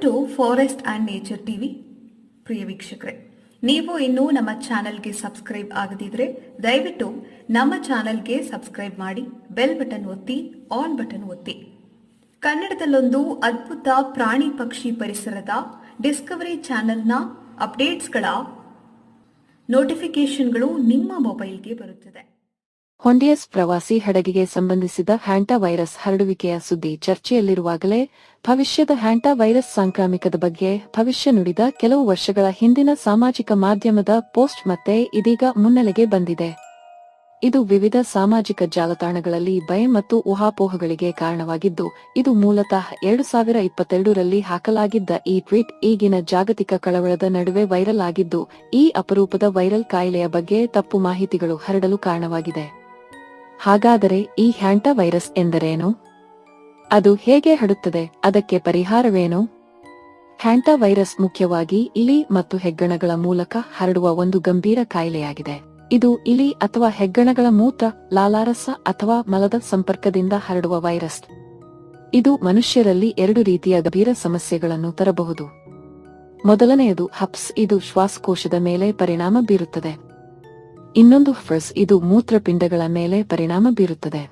To forest and nature TV. ಪ್ರಿಯ ವೀಕ್ಷಕರೇ, ನೀವು ಇನ್ನೂ ನಮ್ಮ ಚಾನೆಲ್ಗೆ ಸಬ್ಸ್ಕ್ರೈಬ್ ಆಗದಿದ್ರೆ ದಯವಿಟ್ಟು ನಮ್ಮ ಚಾನೆಲ್ಗೆ ಸಬ್ಸ್ಕ್ರೈಬ್ ಮಾಡಿ, ಬೆಲ್ ಬಟನ್ ಒತ್ತಿ, ಆಲ್ ಬಟನ್ ಒತ್ತಿ. ಕನ್ನಡದಲ್ಲೊಂದು ಅದ್ಭುತ ಪ್ರಾಣಿ ಪಕ್ಷಿ ಪರಿಸರದ ಡಿಸ್ಕವರಿ ಚಾನೆಲ್ನ ಅಪ್ಡೇಟ್ಸ್ಗಳ ನೋಟಿಫಿಕೇಶನ್ಗಳು ನಿಮ್ಮ ಮೊಬೈಲ್ಗೆ ಬರುತ್ತದೆ. ಹೊಂಡಿಯಸ್ ಪ್ರವಾಸಿ ಹಡಗಿಗೆ ಸಂಬಂಧಿಸಿದ ಹ್ಯಾಂಟಾ ವೈರಸ್ ಹರಡುವಿಕೆಯ ಸುದ್ದಿ ಚರ್ಚೆಯಲ್ಲಿರುವಾಗಲೇ ಭವಿಷ್ಯದ ಹ್ಯಾಂಟಾ ವೈರಸ್ ಸಾಂಕ್ರಾಮಿಕದ ಬಗ್ಗೆ ಭವಿಷ್ಯ ನುಡಿದ ಕೆಲವು ವರ್ಷಗಳ ಹಿಂದಿನ ಸಾಮಾಜಿಕ ಮಾಧ್ಯಮದ ಪೋಸ್ಟ್ ಮತ್ತೆ ಇದೀಗ ಮುನ್ನೆಲೆಗೆ ಬಂದಿದೆ. ಇದು ವಿವಿಧ ಸಾಮಾಜಿಕ ಜಾಲತಾಣಗಳಲ್ಲಿ ಭಯ ಮತ್ತು ಊಹಾಪೋಹಗಳಿಗೆ ಕಾರಣವಾಗಿದ್ದು, ಇದು ಮೂಲತಃ 2022ರಲ್ಲಿ ಹಾಕಲಾಗಿದ್ದ ಈ ಟ್ವೀಟ್ ಈಗಿನ ಜಾಗತಿಕ ಕಳವಳದ ನಡುವೆ ವೈರಲ್ ಆಗಿದ್ದು, ಈ ಅಪರೂಪದ ವೈರಲ್ ಕಾಯಿಲೆಯ ಬಗ್ಗೆ ತಪ್ಪು ಮಾಹಿತಿಗಳು ಹರಡಲು ಕಾರಣವಾಗಿದೆ. ಹಾಗಾದರೆ ಈ ಹ್ಯಾಂಟಾ ವೈರಸ್ ಎಂದರೇನು? ಅದು ಹೇಗೆ ಹರಡುತ್ತದೆ? ಅದಕ್ಕೆ ಪರಿಹಾರವೇನು? ಹ್ಯಾಂಟಾ ವೈರಸ್ ಮುಖ್ಯವಾಗಿ ಇಲಿ ಮತ್ತು ಹೆಗ್ಗಣಗಳ ಮೂಲಕ ಹರಡುವ ಒಂದು ಗಂಭೀರ ಕಾಯಿಲೆಯಾಗಿದೆ. ಇದು ಇಲಿ ಅಥವಾ ಹೆಗ್ಗಣಗಳ ಮೂತ್ರ, ಲಾಲಾರಸ ಅಥವಾ ಮಲದ ಸಂಪರ್ಕದಿಂದ ಹರಡುವ ವೈರಸ್. ಇದು ಮನುಷ್ಯರಲ್ಲಿ 2 ರೀತಿಯ ಗಂಭೀರ ಸಮಸ್ಯೆಗಳನ್ನು ತರಬಹುದು. ಮೊದಲನೆಯದು ಹಪ್ಸ್, ಇದು ಶ್ವಾಸಕೋಶದ ಮೇಲೆ ಪರಿಣಾಮ ಬೀರುತ್ತದೆ. ಇನ್ನೊಂದು ಫರ್ಸ್, ಇದು ಮೂತ್ರಪಿಂಡಗಳ ಮೇಲೆ ಪರಿಣಾಮ ಬೀರುತ್ತದೆ.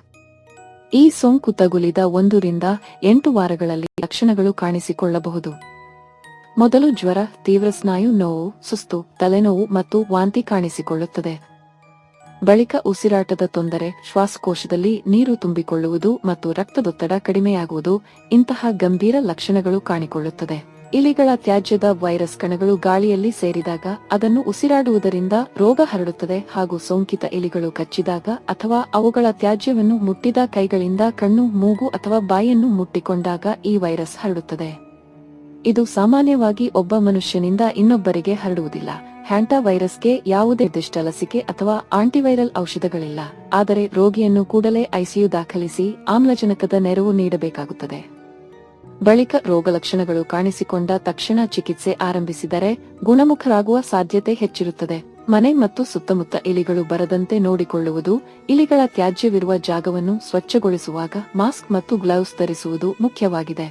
ಈ ಸೋಂಕು ತಗುಲಿದ 1 ರಿಂದ 8 ವಾರಗಳಲ್ಲಿ ಲಕ್ಷಣಗಳು ಕಾಣಿಸಿಕೊಳ್ಳಬಹುದು. ಮೊದಲು ಜ್ವರ, ತೀವ್ರ ಸ್ನಾಯು ನೋವು, ಸುಸ್ತು, ತಲೆನೋವು ಮತ್ತು ವಾಂತಿ ಕಾಣಿಸಿಕೊಳ್ಳುತ್ತದೆ. ಬಳಿಕ ಉಸಿರಾಟದ ತೊಂದರೆ, ಶ್ವಾಸಕೋಶದಲ್ಲಿ ನೀರು ತುಂಬಿಕೊಳ್ಳುವುದು ಮತ್ತು ರಕ್ತದೊತ್ತಡ ಕಡಿಮೆಯಾಗುವುದು, ಇಂತಹ ಗಂಭೀರ ಲಕ್ಷಣಗಳು ಕಾಣಿಕೊಳ್ಳುತ್ತದೆ. ಇಲಿಗಳ ತ್ಯಾಜ್ಯದ ವೈರಸ್ ಕಣಗಳು ಗಾಳಿಯಲ್ಲಿ ಸೇರಿದಾಗ ಅದನ್ನು ಉಸಿರಾಡುವುದರಿಂದ ರೋಗ ಹರಡುತ್ತದೆ ಹಾಗೂ ಸೋಂಕಿತ ಇಲಿಗಳು ಕಚ್ಚಿದಾಗ ಅಥವಾ ಅವುಗಳ ತ್ಯಾಜ್ಯವನ್ನು ಮುಟ್ಟಿದ ಕೈಗಳಿಂದ ಕಣ್ಣು, ಮೂಗು ಅಥವಾ ಬಾಯಿಯನ್ನು ಮುಟ್ಟಿಕೊಂಡಾಗ ಈ ವೈರಸ್ ಹರಡುತ್ತದೆ. ಇದು ಸಾಮಾನ್ಯವಾಗಿ ಒಬ್ಬ ಮನುಷ್ಯನಿಂದ ಇನ್ನೊಬ್ಬರಿಗೆ ಹರಡುವುದಿಲ್ಲ. ಹ್ಯಾಂಟಾ ವೈರಸ್ಗೆ ಯಾವುದೇ ನಿರ್ದಿಷ್ಟ ಲಸಿಕೆ ಅಥವಾ ಆಂಟಿವೈರಲ್ ಔಷಧಗಳಿಲ್ಲ, ಆದರೆ ರೋಗಿಯನ್ನು ಕೂಡಲೇ ಐಸಿಯು ದಾಖಲಿಸಿ ಆಮ್ಲಜನಕದ ನೆರವು ನೀಡಬೇಕಾಗುತ್ತದೆ. ಬಳಿಕ ರೋಗಲಕ್ಷಣಗಳು ಕಾಣಿಸಿಕೊಂಡ ತಕ್ಷಣ ಚಿಕಿತ್ಸೆ ಆರಂಭಿಸಿದರೆ ಗುಣಮುಖರಾಗುವ ಸಾಧ್ಯತೆ ಹೆಚ್ಚಿರುತ್ತದೆ. ಮನೆ ಮತ್ತು ಸುತ್ತಮುತ್ತ ಇಲಿಗಳು ಬರದಂತೆ ನೋಡಿಕೊಳ್ಳುವುದು, ಇಲಿಗಳ ತ್ಯಾಜ್ಯವಿರುವ ಜಾಗವನ್ನು ಸ್ವಚ್ಛಗೊಳಿಸುವಾಗ ಮಾಸ್ಕ್ ಮತ್ತು ಗ್ಲೌಸ್ ಧರಿಸುವುದು ಮುಖ್ಯವಾಗಿದೆ.